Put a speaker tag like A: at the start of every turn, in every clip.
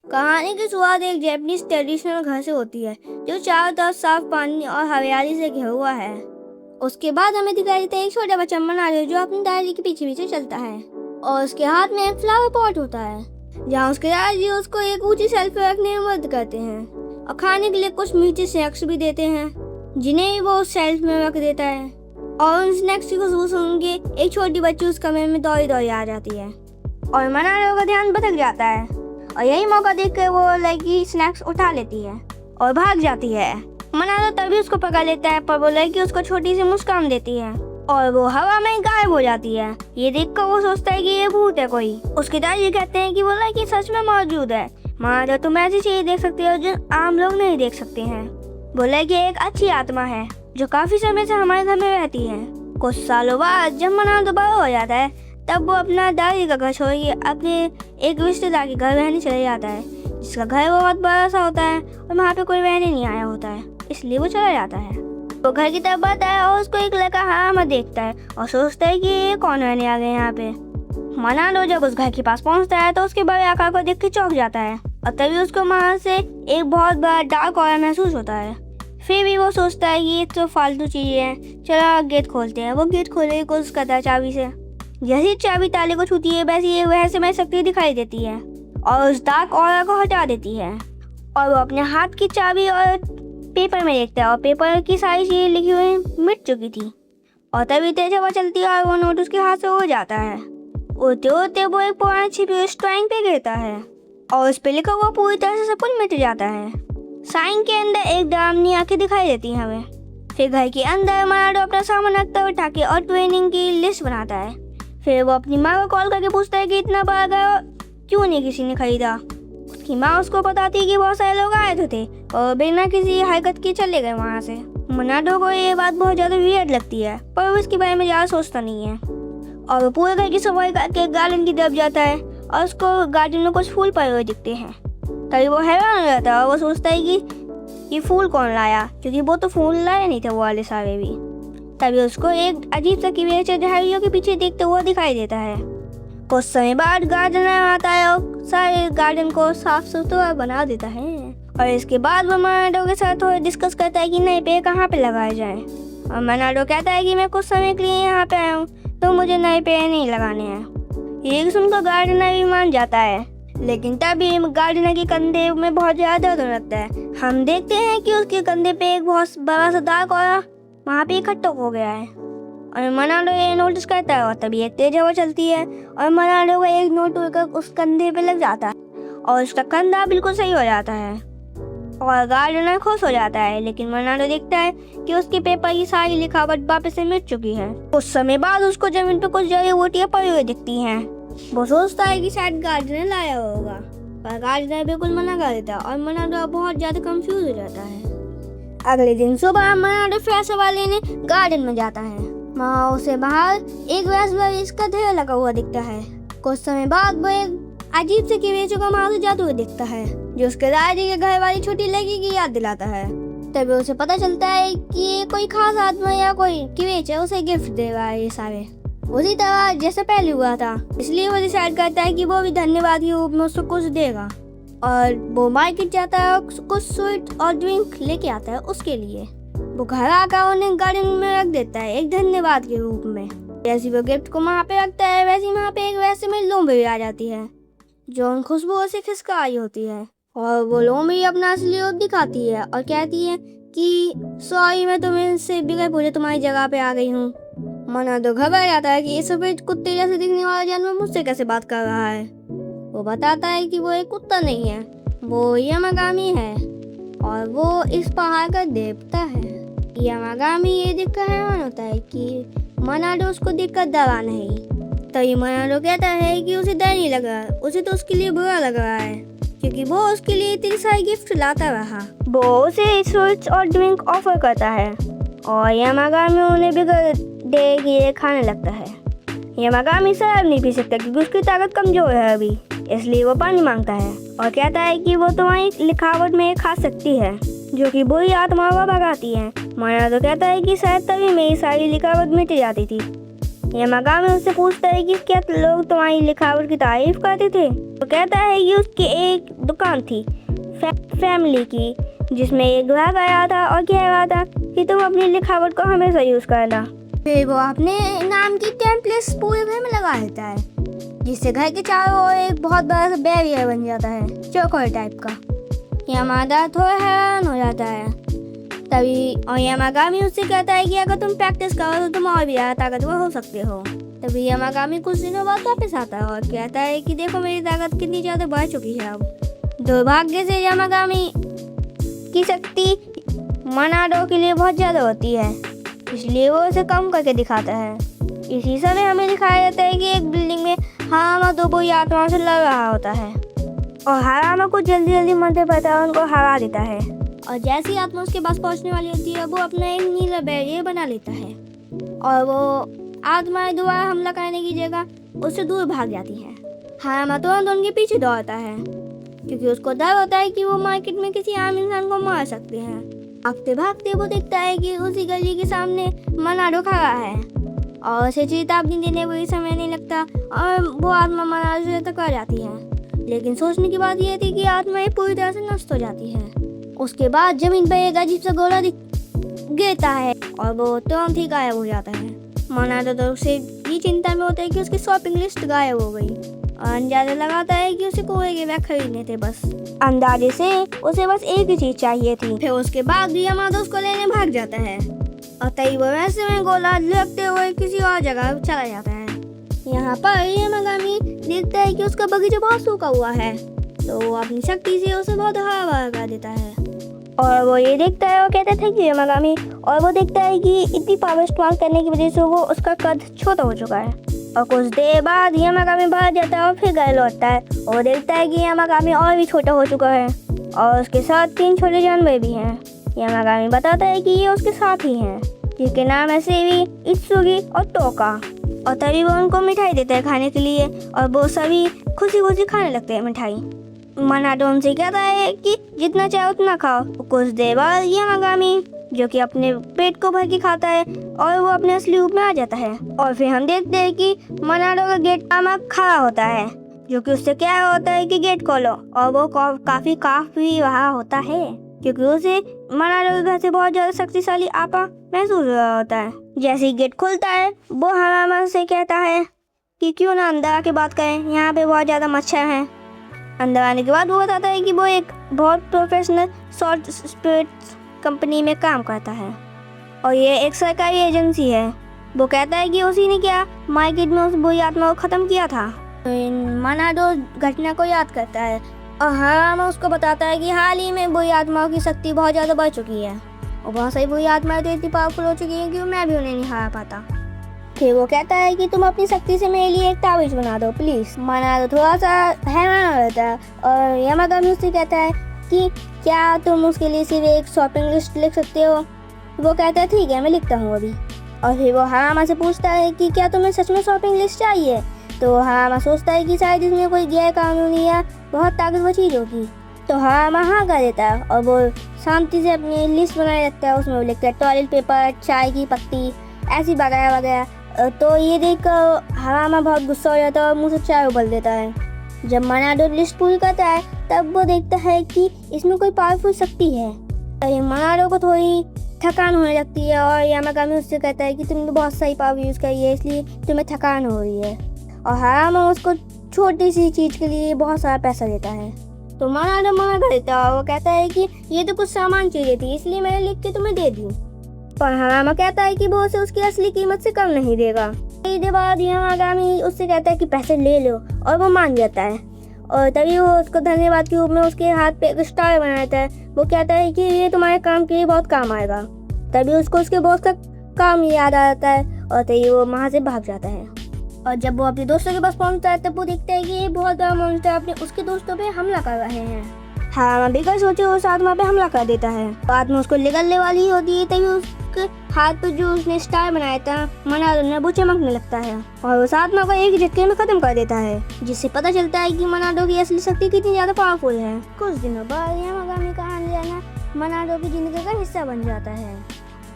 A: कहानी की शुरुआत एक जापानीज ट्रेडिशनल घर से होती है जो चारों तरफ साफ पानी और हरियाली से घिरा हुआ है। उसके बाद हमें दिखाई देता है एक छोटा बच्चा मनारो जो अपनी दादी के पीछे पीछे चलता है और उसके हाथ में एक फ्लावर पॉट होता है जहाँ उसके दादी उसको एक ऊंची शेल्फ पे रखने में मदद करते हैं और खाने के लिए कुछ मीठे स्नैक्स भी देते हैं जिन्हें वो उस शेल्फ में रख देता है। और उन स्नैक्स की खुशबू सुन के एक छोटी बच्ची उस कमरे में दौड़ी दौड़ी आ जाती है और मनारो का ध्यान भटक जाता है और यही मौका देखकर वो लड़की स्नैक्स उठा लेती है और भाग जाती है। मनारो तभी उसको पकड़ लेता है पर वो लड़की उसको छोटी सी मुस्कान देती है और वो हवा में गायब हो जाती है। ये देखकर वो सोचता है कि ये भूत है कोई। उसके दादी कहते हैं कि वो लड़की सच में मौजूद है। मनारो तुम ऐसी चीजें देख सकते हो जो आम लोग नहीं देख सकते हैं। वो लड़की एक अच्छी आत्मा है जो काफी समय से हमारे घर में रहती है। कुछ सालों बाद जब मनारो बड़ा हो जाता है तब वो अपना दादी का घर छोड़ के अपने एक रिश्तेदार के घर रहने चले जाता है जिसका घर बहुत बड़ा सा होता है और वहाँ पे कोई रहने नहीं आया होता है, इसलिए वो चला जाता है। वो घर की तरफ आता है और उसको एक लड़का हाँ देखता है और सोचता है कि ये कौन रहने आ गए यहाँ पे। मनारो जब उस घर के पास पहुँचता है तो उसके बड़े आकार को देख के चौंक जाता है और तभी उसको वहाँ से एक बहुत बड़ा डार्क ऑरा महसूस होता है। फिर भी वो सोचता है ये तो फालतू चीजें हैं, चलो गेट खोलते हैं। वो गेट खोलने की कोशिश करता है चाबी से। जैसी चाबी ताले को छूती है वैसी ये रहस्यमय शक्ति दिखाई देती है और उस डार्क ऑरा को हटा देती है और वो अपने हाथ की चाबी और पेपर में देखता है और पेपर की सारी चीजें लिखी हुई मिट चुकी थी और तभी तेज हवा चलती है और वो नोट उसके हाथ से उड़ जाता है। उड़ते उड़ते वो एक पुरानी छिपी हुई ड्राइंग पे गिरता है और उस पे लिखा हुआ पूरी तरह से सब कुछ मिट जाता है। साइन के अंदर एक डरावनी आंखें दिखाई देती हैं हमें। फिर घर के अंदर मनारो अपना सामान रखता है उठा के और ट्रेनिंग की लिस्ट बनाता है। फिर वो अपनी माँ को कॉल करके पूछता है कि इतना बड़ा घर क्यों नहीं किसी ने खरीदा। उसकी माँ उसको बताती है कि बहुत सारे लोग आए थे और बिना किसी हरकत के चले गए वहाँ से। मनारो को ये बात बहुत ज़्यादा वियर्ड लगती है पर वो इसके बारे में ज़्यादा सोचता नहीं है और वो पूरे घर की सफाई करके गार्डन की तरफ जाता है और उसको गार्डन में कुछ फूल पड़े हुए दिखते हैं। तभी वो हैरान हो जाता है और वो सोचता है कि ये फूल कौन लाया, क्योंकि वो तो फूल लाए नहीं थे वो वाले सारे भी। तभी उसको एक अजीब सा क्रिएचर झाड़ियों के पीछे देखते हुए दिखाई देता है। कुछ समय बाद गार्डनर आता है और सारे गार्डन को साफ सुथरा बना देता है और इसके बाद वो मनारो के साथ थोड़ा डिस्कस करता है कि नए पेड़ कहाँ पे लगाए जाएं। और मनारो कहता है कि मैं कुछ समय के लिए यहाँ पे आया हूँ तो मुझे नए पेड़ नहीं लगाने हैं। ये सुनकर गार्डनर भी मान जाता है, लेकिन तभी गार्डनर के कंधे में बहुत ज़्यादा दर्द लगता है। हम देखते हैं कि उसके कंधे पे एक बहुत बड़ा सा दाग और वहाँ पे इकट्ठा हो गया है और मनारो ये नोटिस करता है और तभी एक तेज हवा चलती है और मनारो का एक नोट उड़कर उस कंधे पे लग जाता है और उसका कंधा बिल्कुल सही हो जाता है और गार्डनर खुश हो जाता है। लेकिन मनारो देखता है कि उसके पेपर की सारी लिखावट वापस से मिट चुकी है। कुछ समय बाद उसको जमीन पे कुछ जड़ी बूटियां पड़ी हुई दिखती हैं। वो सोचता है कि शायद गार्डनर लाया होगा पर गार्डनर बिल्कुल मना कर देता है और मनारो बहुत ज्यादा कंफ्यूज हो जाता है। अगले दिन सुबह मनारो फ्रेश हवा लेने गार्डन में जाता है। वहाँ उसे बाहर एक रास्पबेरी का ढेर लगा हुआ दिखता है। कुछ समय बाद वो एक अजीब से क्रिएचर को मार जाते हुए दिखता है जो उसके दादी के घर वाली छोटी लड़की की याद दिलाता है। तभी उसे पता चलता है कि ये कोई खास आत्मा या कोई क्रिएचर उसे गिफ्ट दे रहा है ये सारे उसी तरह जैसे पहले हुआ था। इसलिए वो डिसाइड करता है कि वो भी धन्यवाद के रूप में उसको कुछ देगा और वो मार्केट जाता है और कुछ स्वीट और ड्रिंक लेके आता है उसके लिए। वो घर आकर उन्हें गार्डन में रख देता है एक धन्यवाद के रूप में। जैसे वो गिफ्ट को वहाँ पे रखता है वैसे वहाँ पे एक वैसे में लोमड़ी आ जाती है जो उन खुशबुओं से खिसका आई होती है और वो लोमड़ी अपना असली रूप दिखाती है और कहती है कि सॉरी मैं तुम्हें से बिगड़ पूछे तुम्हारी जगह पे आ गई हूँ। मनारो घबरा जाता है कि ये सफेद कुत्ते जैसे दिखने वाला जानवर मुझसे कैसे बात कर रहा है। वो बताता है कि वो एक कुत्ता नहीं है, वो यामागामी है और वो इस पहाड़ का देवता है। यामागामी ये देखकर हैरान होता है कि मनारो उसको देखकर डरा नहीं। तभी मनारो कहता है कि उसे डर नहीं लग रहा, उसे तो उसके लिए बुरा लग रहा है क्योंकि वो उसके लिए इतनी सारी गिफ्ट लाता रहा। वो उसे स्वीट्स और ड्रिंक ऑफर करता है और यामागामी उन्हें बिगड़ दे के खाने लगता है। यामागामी शराब नहीं पी सकता क्योंकि उसकी ताकत कमजोर है अभी, इसलिए वो पानी मांगता है और कहता है कि वो तुम्हारी लिखावट में खा सकती है जो कि बुरी आत्माओं को भगाती है। मनारो कहता है कि शायद तभी मेरी सारी लिखावट मिट जाती थी। यामागामी उससे पूछता है कि क्या लोग तुम्हारी लिखावट की तारीफ करते थे। वो कहता है कि उसकी एक दुकान थी फैमिली की, जिसमें एक ग्राहक आया था और कह रहा था कि तुम अपनी लिखावट को हमेशा यूज करना। फिर वो अपने नाम की टेम्पलेट्स पूरे घर में लगा देता है, जिससे घर के चारों ओर एक बहुत बड़ा सा बैरियर बन जाता है, चौकोर टाइप का। यामादा थोड़ा हैरान हो जाता है तभी, और यामागामी उससे कहता है कि अगर तुम प्रैक्टिस करो तो तुम और भी ज़्यादा ताकतवर हो सकते हो। तभी यामागामी कुछ दिनों बाद वापस आता है और कहता है कि देखो मेरी ताकत कितनी ज़्यादा बढ़ चुकी है अब। दुर्भाग्य से यामागामी की शक्ति मनाडो के लिए बहुत ज़्यादा होती है, इसलिए वो उसे कम करके दिखाता है। इसी समय हमें दिखाया जाता है कि एक बिल्डिंग में हारामा दो बुरी आत्माओं से लड़ रहा होता है और हारामा को जल्दी जल्दी मंत्र पता उनको हरा देता है। और जैसी आत्मा उसके पास पहुंचने वाली होती है वो अपना एक नीला बैरियर बना लेता है और वो आत्माएं दोबारा हमला करने की जगह उससे दूर भाग जाती है। हारामा तुरंत उनके पीछे दौड़ता है क्योंकि उसको डर होता है कि वो मार्केट में किसी आम इंसान को मार सकते हैं। भागते भागते वो देखता है कि उसी गली के सामने मनाडो खड़ा है और उसे चेतावनी देने में कोई समय नहीं लगता और वो आत्मा मनाडो से टकरा जाती है। लेकिन सोचने की बात यह थी कि आत्माएं पूरी तरह से नष्ट हो जाती है। उसके बाद जमीन पर एक अजीब सा गोला गिरता है और वो तुरंत ही गायब हो जाता है। मनाडो तो उसे ये चिंता में होता है कि उसकी शॉपिंग लिस्ट गायब हो गई और अंदाजा लगाता है कि उसे कोई के बैग खरीदने थे। बस अंदाजे से उसे बस एक ही चीज चाहिए थी। फिर उसके बाद यामादा उसको लेने भाग जाता है और तभी वो वैसे में गोला लगते हुए किसी और जगह चला जाता है। यहाँ पर यामागामी देखता है कि उसका बगीचा बहुत सूखा हुआ है, तो वो अपनी शक्ति से उसे बहुत हरा भरा कर देता है और वो ये देखता है और कहता है थैंक यू यामागामी। और वो देखता है कि इतनी पावर इस्तेमाल करने की वजह से वो उसका कद छोटा हो चुका है। और कुछ देर बाद यामागामी बाहर जाता है और फिर घर लौटता है और देखता है कि यामागामी और भी छोटा हो चुका है और उसके साथ 3 छोटे जानवर भी हैं। यामागामी बताता है कि ये उसके साथ ही हैं, जिनके नाम है सेवी, इत्सुगी और टोका। और तभी वो उनको मिठाई देता है खाने के लिए और वो सभी खुशी खुशी खाने लगते हैं मिठाई। मनाडो उनसे कहता है कि जितना चाहे उतना खाओ। कुछ देर बाद यामागामी जो कि अपने पेट को भर के खाता है और वो अपने असली रूप में आ जाता है। और फिर हम देखते हैं कि मनाडो का गेट खड़ा होता है, जो कि उससे क्या होता है कि गेट खोलो, और वो काफी रहा होता है क्योंकि उसे मनाडो के घर से बहुत ज्यादा शक्तिशाली आपा महसूस हो रहा होता है। जैसे ही गेट खुलता है वो हारामा से कहता है कि क्यों ना अंदर आके बात करें, यहाँ पे बहुत ज्यादा मच्छर हैं। अंदर आने के बाद वो बताता है कि वो एक बहुत प्रोफेशनल सॉल्ट स्पिरिट्स कंपनी में काम करता है और ये एक सरकारी एजेंसी है। वो कहता है कि उसी ने क्या मार्केट में उस बुरी आत्मा को ख़त्म किया था। तो मनाडो घटना को याद करता है और हारामा उसको बताता है कि हाल ही में बुरी आत्माओं की शक्ति बहुत ज़्यादा बढ़ चुकी है और बहुत सारी बुरी आत्माएं तो इतनी पावरफुल हो चुकी हैं कि मैं भी उन्हें नहीं हरा पाता। फिर वो कहता है कि तुम अपनी शक्ति से मेरे लिए एक ताबीज बना दो प्लीज। मनाडो थोड़ा सा हैरान हो जाता है और यामागामी उससे कहता है कि क्या तुम उसके लिए सिर्फ एक शॉपिंग लिस्ट लिख सकते हो। वो कहता है ठीक है मैं लिखता हूँ अभी। और फिर वो हारामा से पूछता है कि क्या तुम्हें सच में शॉपिंग लिस्ट चाहिए। तो हारामा सोचता है कि शायद इसमें कोई गैर कानूनी या बहुत ताकतवर चीज़ होगी। तो हारामा हाँ कर देता है और वो शांति से अपनी लिस्ट बनाए रखता है। उसमें वो लिखता है टॉयलेट पेपर, चाय की पत्ती, ऐसी वगैरह वगैरह। तो ये देखकर हारामा बहुत गुस्सा हो जाता है और मुँह से चाय उबल देता है। जब मनाडो लिस्ट पूरी करता है तब वो देखता है कि इसमें कोई पावरफुल शक्ति है। तो मनाडो को थोड़ी थकान होने लगती है और यामागामी उससे कहता है कि तुमने बहुत सही पावर यूज़ करी है इसलिए तुम्हें थकान हो रही है। और हारामा उसको छोटी सी चीज़ के लिए बहुत सारा पैसा देता है। तो मनाडो मना कर देता है और वो कहता है कि ये तो कुछ सामान चाहिए थी इसलिए मैंने लिख के तुम्हें दे दी। पर हारामा कहता है कि वो उसे उसकी असली कीमत से कम नहीं देगा। इसके बाद यामागामी उससे कहता है कि पैसे ले लो और वो मान जाता है। और तभी वो उसको धन्यवाद के रूप में उसके हाथ पे एक स्टार बनाता है। वो कहता है कि ये तुम्हारे काम के लिए बहुत काम आएगा। तभी उसको उसके बॉस का काम याद आ जाता है और तभी वो वहाँ से भाग जाता है। और जब वो अपने दोस्तों के पास पहुँचता है तब वो देखता है कि ये बहुत बड़ा मॉन्स्टर अपने उसके दोस्तों पे हमला कर रहे हैं। हारामा बिगर सोचे उस आत्मा पे हमला कर देता है। आत्मा उसको निगलने वाली होती है तभी उसके हाथ पे जो उसने स्टार बनाया था मनाडो ने वो चमकने लगता है और उस आत्मा को एक झटके में खत्म कर देता है, जिससे पता चलता है कि मनाडो की असली शक्ति कितनी ज्यादा पावरफुल है। कुछ दिनों बाद यामागामी का आने जाना मनाडो की जिंदगी का हिस्सा बन जाता है।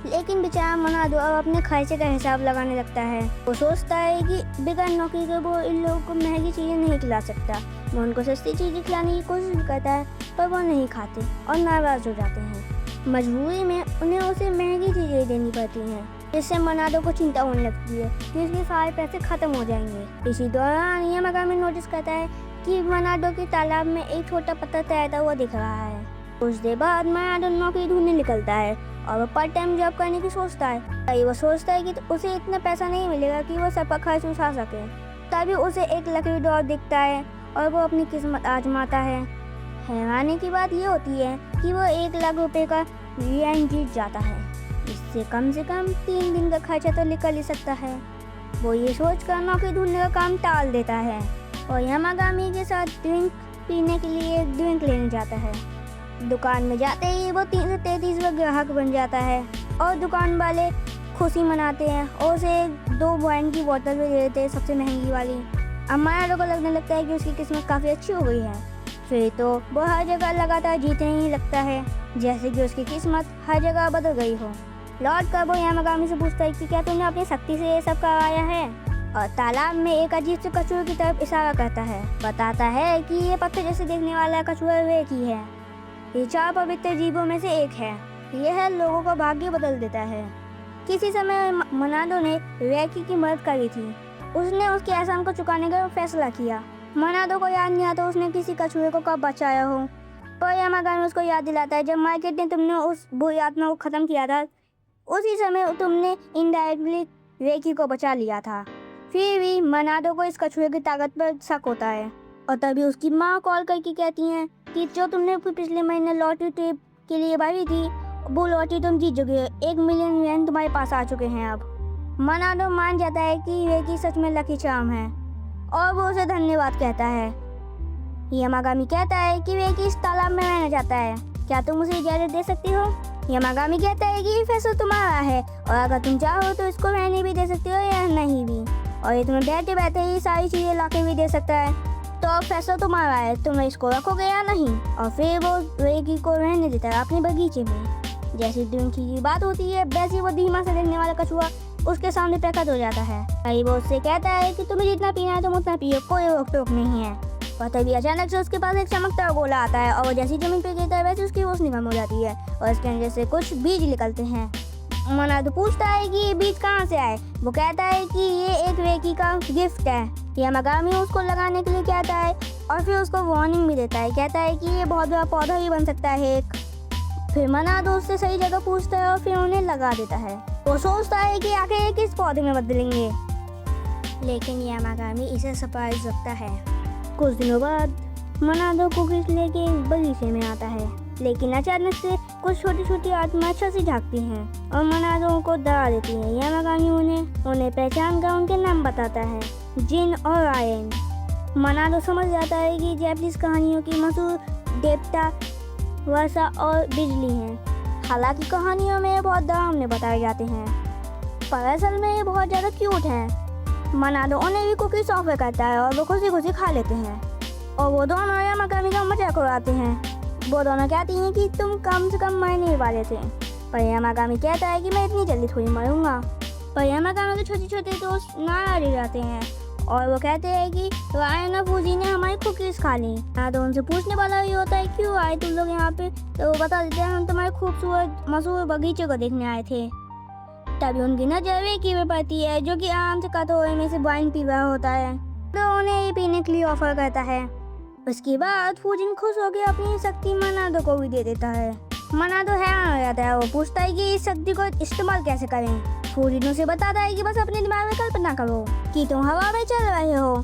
A: लेकिन बेचारा मनाडो अब अपने खर्चे का हिसाब लगाने लगता है। वो सोचता है कि बिना नौकरी के वो इन लोगों को महंगी चीजें नहीं खिला सकता, वो उनको सस्ती चीज़ें खिलाने की कोशिश भी करता है, पर वो नहीं खाते और नाराज़ हो जाते हैं। मजबूरी में उन्हें उसे महंगी चीज़ें देनी पड़ती हैं, जिससे मनादो को चिंता होने लगती है कि उसके सारे पैसे खत्म हो जाएंगे। इसी दौरान यामागामी नोटिस करता है कि मनादो के तालाब में एक छोटा पत्थर तैरता हुआ दिख रहा है। कुछ देर बाद मनादो नौकरी ढूंढने निकलता है और वो पार्ट टाइम जॉब करने की सोचता है। तभी वो सोचता है कि उसे इतना पैसा नहीं मिलेगा कि वो सब का खर्च उठा सके। तभी उसे एक लकड़ी डॉल दिखता है और वो अपनी किस्मत आजमाता है। हैरानी की बात ये होती है कि वो 1 लाख रुपए का रियान जीत जाता है, इससे कम से कम 3 दिन का खर्चा तो निकल ही सकता है। वो ये सोचकर नौकरी ढूंढने का काम टाल देता है और यामागामी के साथ ड्रिंक पीने के लिए एक ड्रिंक लेने जाता है। दुकान में जाते ही वो 3 से 33 का ग्राहक बन जाता है और दुकान वाले खुशी मनाते हैं और उसे 2 वाइन की बोतल भी दे देते हैं, सबसे महंगी वाली। अब मनादो को लगने लगता है कि उसकी किस्मत काफ़ी अच्छी हो गई है। फिर तो वो हर जगह लगातार जीतने ही लगता है, जैसे कि उसकी किस्मत हर जगह बदल गई हो। लौट कर वो यामागामी से पूछता है कि क्या तुमने अपनी शक्ति से ये सब करवाया है, और तालाब में एक अजीब से कछुए की तरफ इशारा करता है। बताता है कि ये पत्थर जैसे देखने वाला कछुआ वे की है। ये 4 पवित्र जीवों में से एक है। यह लोगों का भाग्य बदल देता है। किसी समय मनादो ने रेकी की मदद करी थी। उसने उसके एहसान को चुकाने का फैसला किया। मनादो को याद नहीं आता उसने किसी कछुए को कब बचाया हो, पर यामागामी उसको याद दिलाता है जब मार्केट ने तुमने उस बुरी आत्मा को खत्म किया था, उसी समय तुमने इनडायरेक्टली रेकी को बचा लिया था। फिर भी मनादो को इस कछुए की ताकत पर शक होता है और तभी उसकी माँ कॉल करके कहती हैं कि जो तुमने पिछले महीने लॉटरी टिप के लिए भरी थी, वो लॉटरी तुम जीत चुके हो। 1 मिलियन येन तुम्हारे पास आ चुके हैं। अब मनादो मान जाता है कि रेकी सच में लकी चार्म है और वो उसे धन्यवाद कहता है। यामागामी कहता है कि रेकी इस तालाब में रहना चाहता है, क्या तुम उसे इजाज़त दे सकती हो? यामागामी कहता है कि ये फैसला तुम्हारा है और अगर तुम चाहो तो इसको रहने भी दे सकती हो या नहीं भी, और ये तुम्हें बैठे बैठे ही सारी चीज़ें लाके भी दे सकता है। तो अब फैसला तुम्हारा है, तुम इसको रखोगे या नहीं। और फिर वो रेकी को रहने देता है अपने बगीचे में। जैसी ड्रिंकी की बात होती है, वैसे वो धीमा से देखने वाला कछुआ उसके सामने प्रकट हो जाता है। तभी वो उससे कहता है कि तुम्हें जितना पीना है तुम उतना पियो, कोई रोक टोक नहीं है। और तभी अचानक से उसके पास एक चमकता हुआ गोला आता है और वो जैसी जमीन पे गिरता है वैसे उसकी रोशनी कम हो जाती है और इसके अंदर से कुछ बीज निकलते हैं। मनादो पूछता है कि ये बीज कहाँ से आए। वो कहता है कि ये एक रेकी का गिफ्ट है। यामागामी उसको लगाने के लिए कहता है और फिर उसको वार्निंग भी देता है। कहता है कि ये बहुत बड़ा पौधा भी बन सकता है एक। फिर मनादो उससे सही जगह पूछता है और फिर उन्हें लगा देता है। वो सोचता है कि आखिर ये किस पौधे में बदलेंगे, लेकिन यामागामी इसे सरप्राइज रखता है। कुछ दिनों बाद मनादो कुकीज लेके एक बगीचे में आता है, लेकिन अचानक से कुछ छोटी छोटी आत्माएं छत से झांकती हैं और मनादो को डरा देती है। यामागामी उन्हें पहचान कर उनके नाम बताता है, जिन और आयन। मनादो समझ जाता है कि जैपनीज कहानियों की मशहूर देवता वर्षा और बिजली हैं। हालांकि कहानियों में ये बहुत डरावने बताए जाते हैं, पर असल में ये बहुत ज़्यादा क्यूट हैं। मनादो उन्हें भी कुकीज ऑफर करता है और वो खुशी खुशी खा लेते हैं और वो दोनों यामागामी का मजाक उड़ाते हैं। वो दोनों कहती हैं कि तुम कम से कम मरने वाले थे, पर यामागामी कहता है कि मैं इतनी जल्दी थोड़ी मरूंगा। पर यामागामी के छोटे छोटे दोस्त नाराज हो जाते हैं और वो कहते हैं कि रायन और फूजी ने हमारी कुकीज खा ली। तो उनसे पूछने वाला ये होता है क्यों आए तुम लोग यहाँ पे, तो वो बता देते हैं हम तुम्हारे खूबसूरत मशहूर बगीचे को देखने आए थे। तभी उनकी नजर रेकी में पड़ती है, जो कि आराम से कटोरे में से वाइन पी रहा होता है, तो उन्हें ये पीने के लिए ऑफर करता है। उसके बाद फूजिन खुश होकर अपनी शक्ति मनादो को भी दे देता है। मनादो हैरान हो जाता है। वो पूछता है कि इस शक्ति को इस्तेमाल कैसे करें। फूजिन उसे बताता है कि बस अपने दिमाग में कल्पना करो कि तुम हवा में चल रहे हो,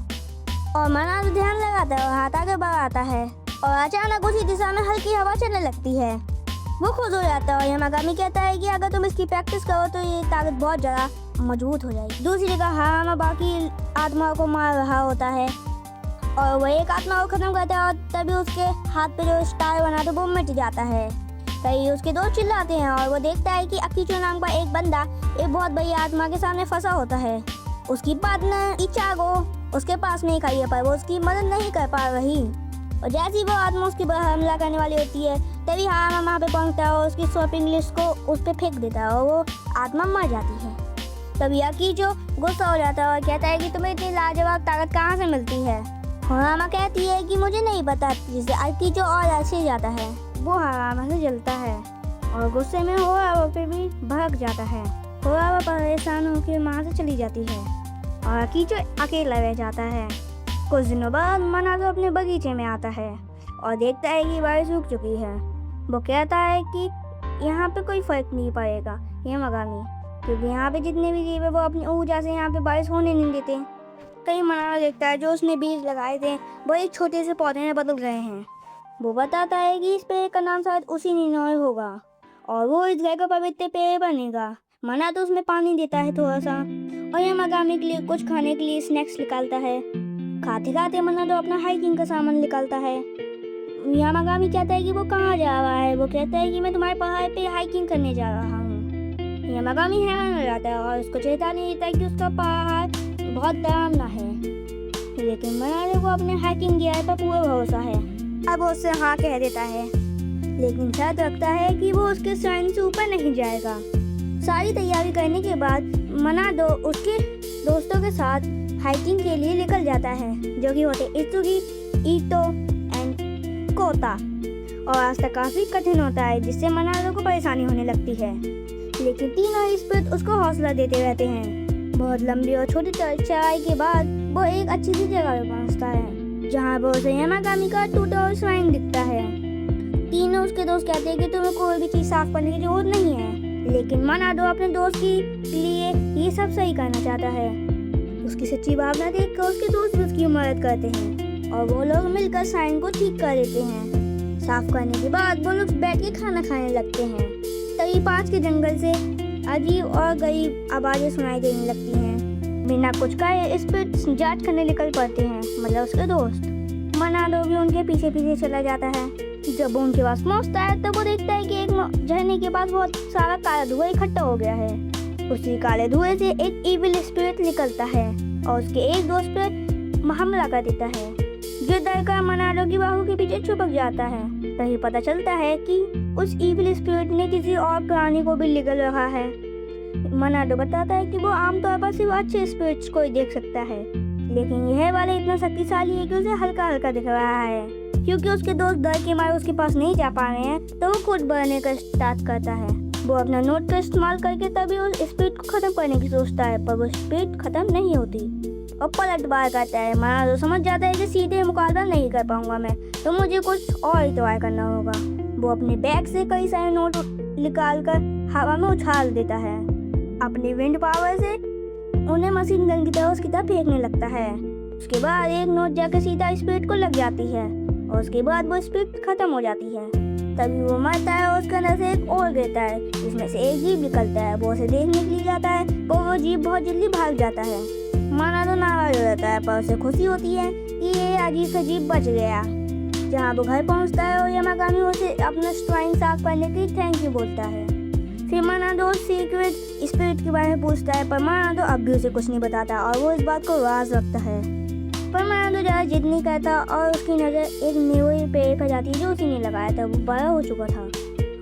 A: और मनादो ध्यान लगाता है और हाथ आगे बढ़ाता है और अचानक उसी दिशा में हल्की हवा चलने लगती है। वो खुश हो जाता है और यामागामी कहता है कि अगर तुम इसकी प्रैक्टिस करो तो ये ताकत बहुत ज़्यादा मजबूत हो जाएगी। दूसरी जगह हारामा बाकी आत्माओं को मार रहा होता है और वह एक आत्मा को खत्म करता है और तभी उसके हाथ पे जो स्टार बना था वो मिट जाता है। तभी उसके दोस्त चिल्लाते हैं और वो देखता है कि अकीचो नाम का एक बंदा एक बहुत बड़ी आत्मा के सामने फंसा होता है। उसकी पार्टनर इचागो उसके पास में ही खड़ी है, पर वो उसकी मदद नहीं कर पा रही। और जैसे ही वो आत्मा उसके ऊपर हमला करने वाली होती है, तभी हारामा वहाँ पे पहुँचता है और उसकी शॉपिंग लिस्ट को उस पर फेंक देता है और वो आत्मा मर जाती है। तभी अकीचो गुस्सा हो जाता है और कहता है कि तुम्हें इतनी लाजवाब ताकत कहाँ से मिलती है। हरामा कहती है कि मुझे नहीं पता, जिससे आइकीचो और ऐसे जाता है। वो हरामा से जलता है और गुस्से में होरावा पे भी भड़क जाता है। होरावा परेशान होकर वहाँ से चली जाती है और आइकीचो अकेला रह जाता है। कुछ दिनों बाद मनादो अपने बगीचे में आता है और देखता है कि बारिश रुक चुकी है। वो कहता है कि यहाँ पे कोई फर्क नहीं पड़ेगा यामागामी, क्योंकि यहाँ पे जितने भी जीव है वो अपनी ऊर्जा से यहाँ पे बारिश होने नहीं देते। कई मनादो देखता है जो उसने बीज लगाए थे वो एक छोटे से पौधे में बदल गए हैं। वो बताता है कि इस पेड़ का नाम शायद उसी निनोय होगा और वो इस घर का पवित्र पेड़ बनेगा। मनादो उसमें पानी देता है थोड़ा सा और यामागामी के लिए कुछ खाने के लिए स्नैक्स निकालता है। खाते खाते मनादो अपना हाइकिंग का सामान निकालता है। यामागामी कहता है कि वो कहाँ जा रहा है। वो कहता है कि मैं तुम्हारे पहाड़ पे हाइकिंग करने जा रहा हूँ। यामागामी हैरान हो जाता है और उसको चेतावनी देता है कि उसका पहाड़ बहुत डरावना है, लेकिन मनादो को अपने हाइकिंग गियर पर पूरा भरोसा है। अब वो उससे हाँ कह देता है, लेकिन शर्त रखता है कि वो उसके श्राइन से ऊपर नहीं जाएगा। सारी तैयारी करने के बाद मनादो उसके दोस्तों के साथ हाइकिंग के लिए निकल जाता है, जो कि होते इत्सुगी, ईटो एंड कोता। और रास्ता काफी कठिन होता है, जिससे मनादो को परेशानी होने लगती है, लेकिन तीनों स्पिरिट उसको हौसला देते रहते हैं। बहुत लंबी और छोटी चढ़ाई के बाद वो एक अच्छी सी जगह पर पहुंचता है, जहाँ वो उसे यामागामी का टूटा हुआ श्राइन दिखता है। तीनों उसके दोस्त कहते हैं कि तुम्हें कोई भी चीज साफ करने की जरूरत नहीं है, लेकिन मनादो अपने दोस्त के लिए ये सब सही करना चाहता है। उसकी सच्ची भावना देखकर उसके दोस्त भी उसकी मदद करते हैं और वो लोग मिलकर श्राइन को ठीक कर देते हैं। साफ करने के बाद वो लोग बैठ के खाना खाने लगते हैं। तभी पास के जंगल से अजीब और गरीब आवाजें सुनाई देने लगती हैं। बिना कुछ कहे स्पिरिट जांच करने निकल पड़ते हैं, मतलब उसके दोस्त। मनादो भी उनके पीछे पीछे चला जाता है। जब वो उनके पास पहुंचता है तो वो देखता है कि एक झरने के पास बहुत सारा काला धुआं इकट्ठा हो गया है। उसी काले धुएं से एक इविल स्पिरिट निकलता है और उसके एक दोस्त पे हमला कर देता है, जो डरकर मनादो की बाहों के पीछे छुपक जाता है। तभी पता चलता है कि उस इविल स्पिरिट ने किसी और प्राणी को भी निगल रहा है। मनादो बताता है कि वो आमतौर पर सिर्फ अच्छे स्पिरिट्स को ही देख सकता है, लेकिन यह वाले इतना शक्तिशाली है कि उसे हल्का हल्का दिख रहा है। क्योंकि उसके दोस्त डर के मारे उसके पास नहीं जा पा रहे हैं, तो वो खुद बढ़ने का स्टार्ट करता है। वो अपना नोट का इस्तेमाल करके तभी उस स्पिरिट को खत्म करने की सोचता है, पर वो स्पिरिट खत्म नहीं होती और पलटवार करता है। मनादो समझ जाता है कि सीधे मुकाबला नहीं कर पाऊंगा मैं, तो मुझे कुछ और ही ट्राई करना होगा। वो अपने बैग से कई सारे नोट निकाल कर हवा में उछाल देता है। अपनी विंड पावर से उन्हें मशीन गन की तरह उसकी तरफ फेंकने लगता है। उसके बाद एक नोट जाकर सीधा स्पिरिट को लग जाती है और उसके बाद वो स्पिरिट खत्म हो जाती है। तभी वो मरता है और उसके अंदर से एक और गिरता है, जिसमें से एक जीव निकलता है। वो उसे देखने के लिए जाता है, पर वो जीव बहुत जल्दी भाग जाता है। मनादो नाराज हो जाता है, पर उसे खुशी होती है कि ये अजीब सा जीव बच गया। जहाँ वो घर पहुँचता है और यामागामी उसे अपना श्राइन साफ करने के लिए थैंक यू बोलता है। फिर मनादो सीक्रेट स्पिरिट के बारे में पूछता है, पर मनादो अब भी उसे कुछ नहीं बताता और वो इस बात को राज रखता है। पर मनादो ज़्यादा जिद नहीं करता और उसकी नज़र एक न्यू पेड़ पर जाती है जो उसी ने लगाया था। वो बड़ा हो चुका था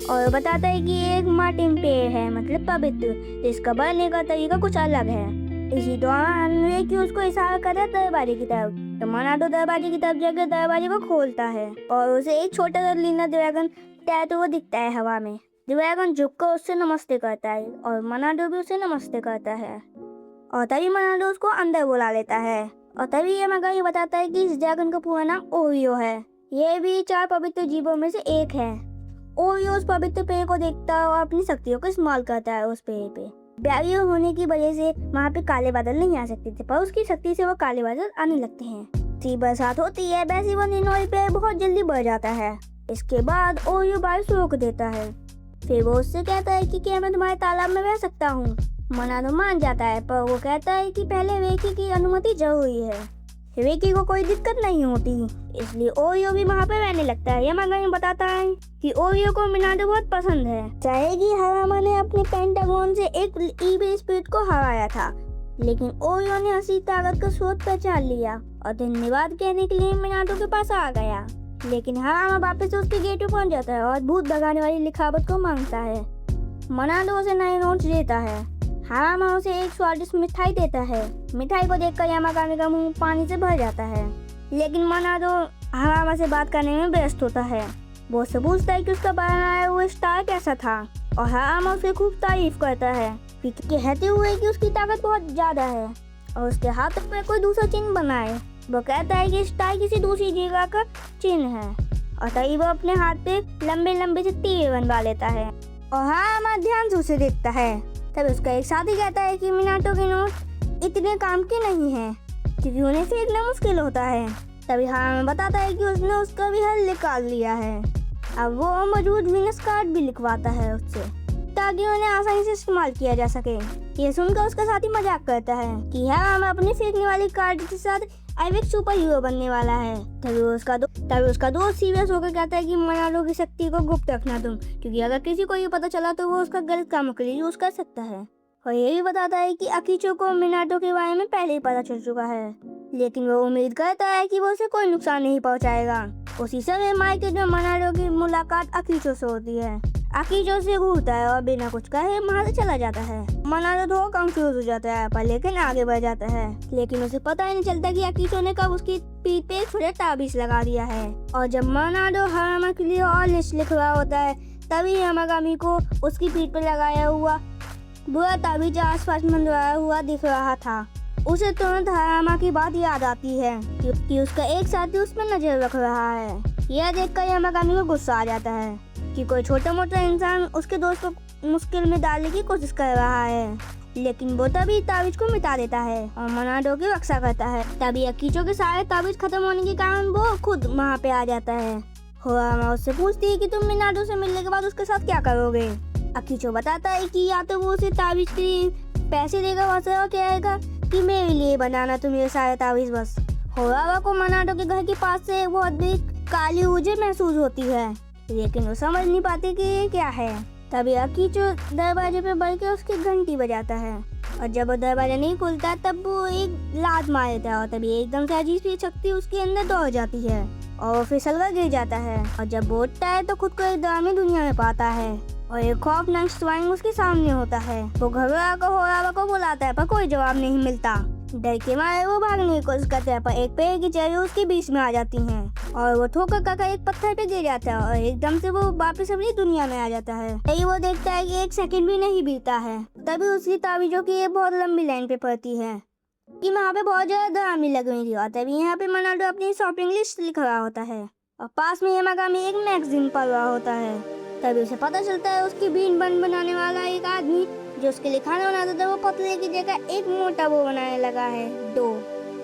A: और बताता है कि एक मार्टिन पेड़ है, मतलब पवित्र, जिसका बढ़ने का तरीका कुछ अलग है। इसी दौरान रेकी उसको इशारा कर रहा है दरवाजे की तरफ, तो मनादो दरवाजे की तरफ जाकर दरवाजे को खोलता है और उसे एक छोटा सा लीना ड्रैगन तैरता हुआ दिखता है हवा में। ड्रैगन झुककर उससे नमस्ते करता है और मनादो भी उसे नमस्ते करता है और तभी मनादो उसको अंदर बुला लेता है। और तभी यामागामी बताता है कि इस ड्रैगन का पूरा नाम ओरियो है। ये भी 4 पवित्र जीवों में से एक है। ओरियो उस पवित्र पेड़ को देखता है और अपनी शक्तियों का इस्तेमाल करता है उस पेड़ पे। बैरियर होने की वजह से वहाँ पे काले बादल नहीं आ सकते थे, पर उसकी शक्ति से वो काले बादल आने लगते हैं। सी बरसात होती है, वैसे वो निनोय पे बहुत जल्दी बढ़ जाता है। इसके बाद ओरियो बारिश रोक देता है। फिर वो उससे कहता है कि क्या मैं तुम्हारे तालाब में रह सकता हूँ। मनादो मान जाता है, पर वो कहता है कि पहले रेकी की अनुमति जरूरी है। रेकी को कोई दिक्कत नहीं होती, इसलिए ओरियो भी वहाँ पे रहने लगता है। यामागामी बताता है कि ओरियो को मनादो बहुत पसंद है। चाहे कि हरामा ने अपने पेंटागन से एक इविल स्पिरिट को हराया था, लेकिन ओरियो ने असली ताकत का स्रोत पहचान लिया और धन्यवाद कहने के लिए मनादो के पास आ गया। लेकिन हरामा वापस उसके गेट पे पहुंच जाता है और भूत भगाने वाली लिखावट को मांगता है। मनादो उसे नए नोट्स देता है। हरामा उसे एक स्वादिष्ट मिठाई देता है। मिठाई को देखकर यामागामी का मुंह पानी से भर जाता है। लेकिन मनाडो हरामा से बात करने में व्यस्त होता है। वो उससे पूछता है कि उसका बनाया हुआ स्टार कैसा था और हरामा उसे खूब तारीफ करता है, कहते हुए कि उसकी ताकत बहुत ज्यादा है और उसके हाथ पे कोई दूसरा चिन्ह बनाए। वो कहता है कि स्टार किसी दूसरी जगह का चिन्ह है और तभी वो अपने हाथ पे लंबे लंबे से तीर बनवा लेता है और हरामा ध्यान से उसे देखता है। तभी उसका एक साथी कहता है कि मिनाटो के नोट इतने काम के नहीं हैं क्योंकि उन्हें फेंकना मुश्किल होता है। तभी हरामा बताता है कि उसने उसका भी हल निकाल लिया है। अब वो मौजूद वीनस कार्ड भी लिखवाता है उससे ताकि उन्हें आसानी से इस्तेमाल किया जा सके। ये सुनकर उसका साथी मजाक करता है कि हरामा अपनी फेंकने वाली कार्ड के साथ अब एक सुपर हीरो बनने वाला है। तभी उसका दोस्त सीरियस होकर कहता है कि मनाडो की शक्ति को गुप्त रखना तुम, क्योंकि अगर किसी को ये पता चला तो वो उसका गलत कामों के लिए यूज कर सकता है। और ये भी बताता है कि अकीचो को मिनाटो के बारे में पहले ही पता चल चुका है, लेकिन वो उम्मीद करता है कि वो उसे कोई नुकसान नहीं पहुंचाएगा। उसी समय मार्केट में मनाडो की मुलाकात अकीचो से होती है। अकीचो से घूरता है और बिना कुछ कहे वहाँ से चला जाता है। मनाडो थोड़ा कंफ्यूज हो जाता है पर लेकिन आगे बढ़ जाता है, लेकिन उसे पता ही नहीं चलता कि अकीचो ने कब उसकी पीठ पे एक छोटा ताबीज लगा दिया है। और जब मनाडो हरामा के लिए और लिस्ट लिख रहा होता है तभी यामागामी को उसकी पीठ पर लगाया हुआ बुरा ताबीज आसपास मंडराया हुआ दिख रहा था। उसे तुरंत हरामा की बात याद आती है कि उसका एक साथी उस पर नजर रख रहा है। यह देखकर यामागामी को गुस्सा आ जाता है कि कोई छोटा मोटा इंसान उसके दोस्त को मुश्किल में डालने की कोशिश कर रहा है, लेकिन वो तभी ताबीज को मिटा देता है और मनाडो की रक्षा करता है। तभी अकीचो के सारे ताबीज खत्म होने के कारण वो खुद वहाँ पे आ जाता है। हरामा उससे पूछती है कि तुम मिनाडो से मिलने के बाद उसके साथ क्या करोगे। अकीचो बताता है कि या तो वो उसे ताबीज के लिए पैसे देगा और कहेगा कि मेरे लिए बनाना तुम ये सारे ताबीज बस। हरामा को मनाडो के घर के पास से बहुत अधिक काली ऊर्जा महसूस होती है, लेकिन वो समझ नहीं पाती कि ये क्या है। तभी अकीचो दरवाजे पे बढ़ के उसकी घंटी बजाता है और जब वो दरवाजा नहीं खुलता तब वो एक लात मार देता है और तभी एकदम से अजीब सी शक्ति उसके अंदर दौड़ जाती है और वो फिसल कर गिर जाता है। और जब वो उठता है तो खुद को एक डरावनी दुनिया में पाता है और एक खौफनाक स्वाइंग उसके सामने होता है। वो घबरा कर हरामा को बुलाता है पर कोई जवाब नहीं मिलता। डर के मारे वो भागने की कोशिश करता है पर एक पेड़ की जड़ें उसके बीच में आ जाती हैं और वो ठोकर खाकर एक पत्थर पे गिर जाता है और एकदम से वो वापस अपनी दुनिया में आ जाता है। यही वो देखता है कि एक सेकंड भी नहीं बीता है तभी उसकी ताबीजों की एक बहुत लंबी लाइन पे पड़ती है कि वहाँ पे बहुत ज्यादा डरावनी लग रही थी। और तभी यहाँ पे मनाडो अपनी शॉपिंग लिस्ट लिख रहा होता है और पास में यामागामी एक मैगजीन पढ़ रहा होता है। तभी उसे पता चलता है उसकी बीन बन बनाने वाला एक आदमी जो उसके लिए खाना बनाता था वो पतले की जगह एक मोटा वो बनाने लगा है डो।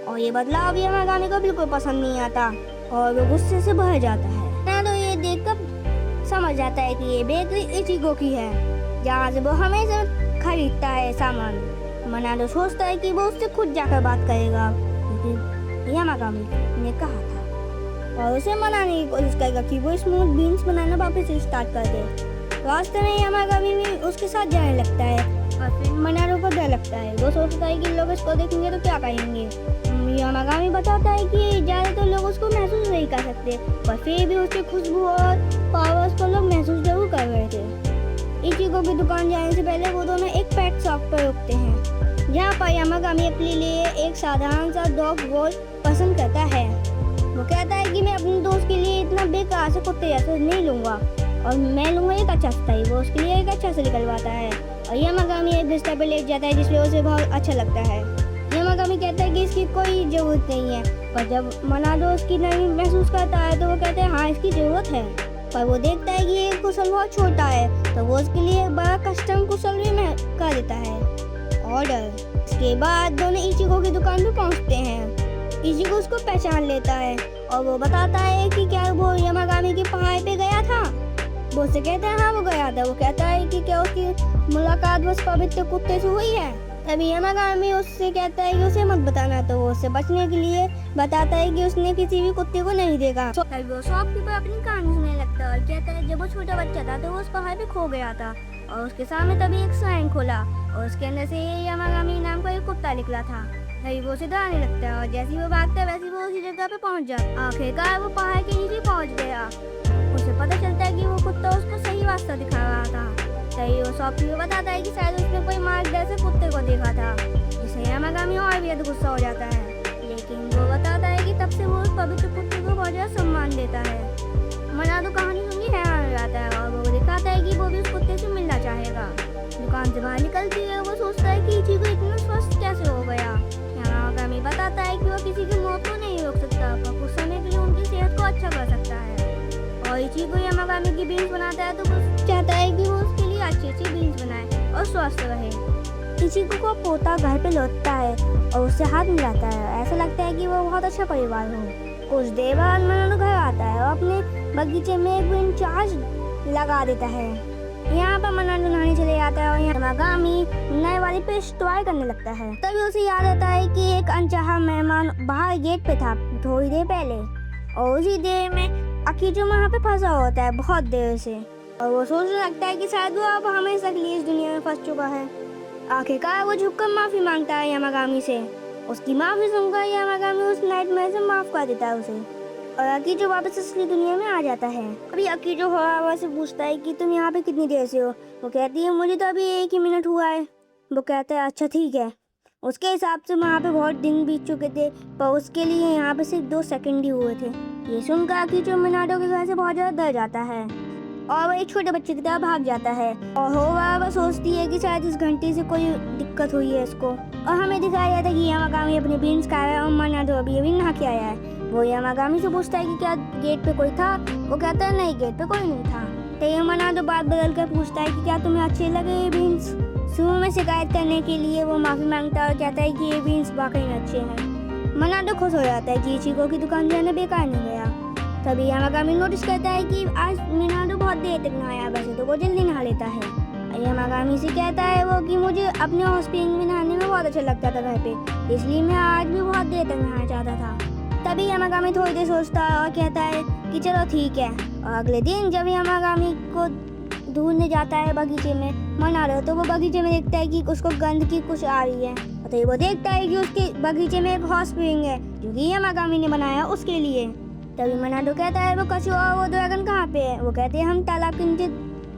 A: और ये बदलाव यामागामी को बिल्कुल पसंद नहीं आता और वो गुस्से से भर जाता है। तो ये देखकर समझ जाता है कि ये बेकरी इचिगो की है जहाँ से वो हमेशा खरीदता है सामान। मनाडो सोचता है कि वो उससे खुद जाकर बात करेगा क्योंकि यामागामी ने कहा था और उसे मनाने की कोशिश करेगा कि वो स्मूथ बीन्स बनाना वापस स्टार्ट कर दे। रास्ते में यामागामी भी उसके साथ जाने लगता है और फिर मनाडो को डर लगता है। वो सोचता है कि लोग इसको देखेंगे तो क्या कहेंगे। यामागामी बताता है कि ज़्यादातर लोग उसको महसूस नहीं कर सकते पर फिर भी उसकी खुशबू और पावर्स को लोग महसूस जरूर कर रहे थे। इचिगो की दुकान जाने से पहले वो दोनों एक पेट शॉप पर रुकते हैं जहाँ पर यामागामी अपने लिए एक साधारण सा डॉग वॉल पसंद करता है। वो कहता है कि मैं अपने दोस्त के लिए इतना बेकार से कुत्ते जैसे नहीं लूंगा और मैं लूंगा एक अच्छा स्टाइल। वो उसके लिए एक अच्छा से निकलवाता है और यामागामी एक बिस्तर पे लेट जाता है जिसमें उसे बहुत अच्छा लगता है। यामागामी कहता है कि इसकी कोई ज़रूरत नहीं है पर जब मनाडो उसकी नमी महसूस करता है तो वो कहता है हाँ इसकी ज़रूरत है। पर वो देखता है कि ये कुशल बहुत छोटा है तो वो उसके लिए एक बड़ा कस्टम कुशल भी कर देता है ऑर्डर। इसके बाद दोनों इचिगो की दुकान पे पहुँचते हैं। इचिगो उसको पहचान लेता है और वो बताता है कि क्या वो यामागामी के पहाड़ पे गया था। वो उससे कहता है हाँ वो गया था। वो कहता है कि क्या उसकी मुलाकात उस पवित्र कुत्ते से हुई है। तभी यामागामी उससे कहता है कि उसे मत बताना तो वो उससे बचने के लिए बताता है कि उसने किसी भी कुत्ते को नहीं देखा। तभी वो शॉपकीपर अपनी कहानी सुनने लगता है और कहता है जब वो छोटा बच्चा था तो वो उस पहाड़ पे खो गया था और उसके सामने तभी एक साइन खोला और उसके अंदर से यामागामी नाम का एक कुत्ता निकला था। तभी वो उसे डराने लगता है और जैसे वो भागता है वैसे वो उसी जगह पे पहुंच जाता। आखिरकार वो पहाड़ के नीचे पहुंच गया। उसे पता चलता है कि वो कुत्ता उसको सही रास्ता दिखा रहा था। तभी वो शॉपकीपर बताता है कि शायद उसने कोई मार्गदर्शक कुत्ते को देखा था, जिससे यामागामी और भी गुस्सा हो जाता है। लेकिन वो बताता है कि तब से से वो उस पवित्र पुत्र को बहुत ज़्यादा सम्मान देता है। मनाडो कहानी सुन के हैरान हो जाता है और वो दिखाता है कि वो भी उस कुत्ते से मिलना चाहेगा। दुकान से बाहर निकलती है वो सोचता है कि इचिको इतना स्वस्थ कैसे हो गया। यामागामी बताता है कि वो किसी की मौत को नहीं रोक सकता पर कुछ समय के लिए उनकी सेहत को अच्छा कर सकता है। और इचिको यामागामी की बीन्स बनाता है तो वो चाहता है कि वो उसके लिए अच्छी बीन्स बनाए और स्वस्थ रहे। इचिको को पोता घर पे लौटता है और उससे हाथ मिलाता है। ऐसा लगता है कि वो बहुत अच्छा परिवार हो। कुछ देर बाद मनाडो घर आता है और अपने बगीचे में एक विंड चार्ज लगा देता है। यहाँ पर मनाडो नहाने चले जाता है और यामागामी नए वाली पे ट्राई करने लगता है। तभी उसे याद आता है कि एक अनचाहा मेहमान बाहर गेट पे था थोड़ी देर पहले और उसी देर में अकीजो वहाँ पे फंसा होता है बहुत देर से और वो सोचने लगता है कि शायद वो अब हमेशा के लिए इस दुनिया में फंस चुका है। आखिरकार वो झुककर माफी मांगता है यामागामी से। उसकी माफी सुनकर यामागामी उस नाइटमेयर से माफ कर देता है उसे और अकीजो वापस असली दुनिया में आ जाता है। अभी अकीजो हवा से पूछता है कि तुम यहाँ पे कितनी देर से हो। वो कहती है मुझे तो अभी 1 ही मिनट हुआ है। वो कहता है अच्छा ठीक है। उसके हिसाब से वहाँ पे बहुत दिन बीत चुके थे पर उसके लिए यहाँ पे सिर्फ 2 सेकंड ही हुए थे। ये सुनकर अकीजो मनाडो के घर से बहुत ज़्यादा डर जाता है और वो एक छोटे बच्चे की तरह भाग जाता है और वो सोचती है कि शायद इस घंटी से कोई दिक्कत हुई है इसको। और हमें दिखाया जाता है कि यामागामी अपने बीन्स खा रहा है और मनाडो अभी नहा के आया है। वो यामागामी से पूछता है कि क्या गेट पे कोई था। वो कहता है नहीं गेट पे कोई नहीं था। तो मनाडो बात बदल कर पूछता है कि क्या तुम्हें अच्छे लगे ये बीन्स। शुरू में शिकायत करने के लिए वो माफी मांगता है और कहता है कि ये बीन्स वाकई में अच्छे हैं। मनाडो खुश हो जाता है कि इचिको की दुकान जाना बेकार नहीं गया। तभी यामागामी नोटिस करता है कि आज मनाडो बहुत देर तक नहाया। वैसे तो वो जल्दी नहा लेता है। यामागामी से कहता है वो कि मुझे अपने हॉट स्प्रिंग में नहाने में बहुत अच्छा लगता था घर पे, इसलिए मैं आज भी बहुत देर तक नहाना चाहता था। तभी यामागामी थोड़ी देर सोचता है और कहता है कि चलो ठीक है। और अगले दिन जब यामागामी को ढूंढने जाता है बगीचे में मनाडो तो वो बगीचे में देखता है कि उसको गंध की कुछ आ रही है। तो वो देखता है कि उसके बगीचे में एक हॉट स्प्रिंग है जो कि यामागामी ने बनाया उसके लिए। तभी मनाडो कहता है वो कछुआ और वो ड्रैगन कहाँ पे है। वो कहते हैं हम तालाब के नीचे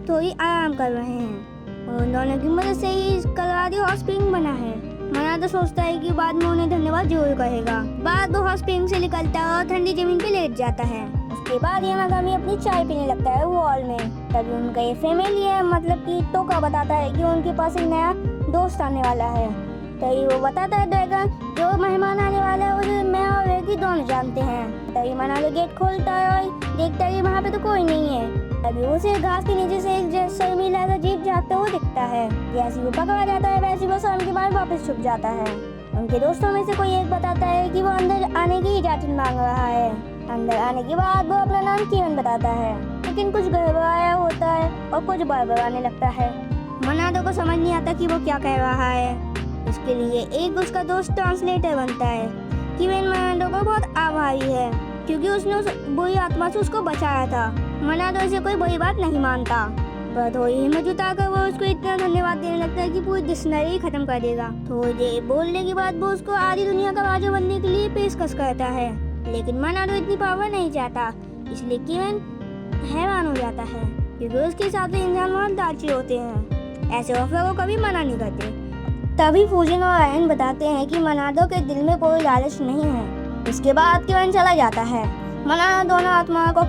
A: थोड़ी आराम कर रहे हैं और उन दोनों की मदद से ही कलवादी हॉट स्प्रिंग बना है। मनाडो सोचता है कि बाद में उन्हें धन्यवाद जरूर कहेगा। बाद वो हॉट स्प्रिंग से निकलता है और ठंडी जमीन पे लेट जाता है। उसके बाद यामागामी अपनी चाय पीने लगता है वॉल में। तभी उनका ये फैमिली है मतलब कि टोका बताता है कि उनके पास एक नया दोस्त आने वाला है। तभी वो बताता है ड्रैगन जो मेहमान आने वाला है उसे मैं और रेकी दोनों जानते हैं। तभी मनाडो गेट खोलता है और देखता है कि वहाँ पे तो कोई नहीं है। तभी उसे घास के नीचे से एक शर्मीला सा जीप जाता हुआ दिखता है। जैसे वो पकड़ा जाता है वैसे वो शाम के बाद वापस छुप जाता है। उनके दोस्तों में से कोई एक बताता है कि वो अंदर आने की इजाजत मांग रहा है। अंदर आने के बाद वो अपना नाम कीवन बताता है लेकिन कुछ गड़बड़ाया होता है और कुछ बड़बड़ाने लगता है। मनाडो को समझ नहीं आता कि वो क्या कह रहा है। इसके लिए एक उसका दोस्त ट्रांसलेटर बनता है। कीवन मनाडो को बहुत आभारी है क्योंकि उसने उस बुरी आत्मा से उसको बचाया था। मनाडो इसे कोई बुरी बात नहीं मानता पर थोड़ी हिम्मत जुटाकर वो उसको इतना धन्यवाद देने लगता है कि पूरी डिक्शनरी खत्म कर देगा। थोड़ी देर बोलने के बाद वो उसको आधी दुनिया का राजा बनने के लिए पेशकश करता है लेकिन मनाडो इतनी पावर नहीं चाहता इसलिए कीवन हैरान हो जाता है क्योंकि उसके हिसाब से इंसान बहुत लालची होते हैं। ऐसे ऑफर को कभी मना नहीं करते। तभी फूजिन और आयन बताते हैं कि मनाडो के दिल में कोई लालच नहीं है। इसके बाद कीवन चला जाता है। मनाडो दोनों आत्माओं को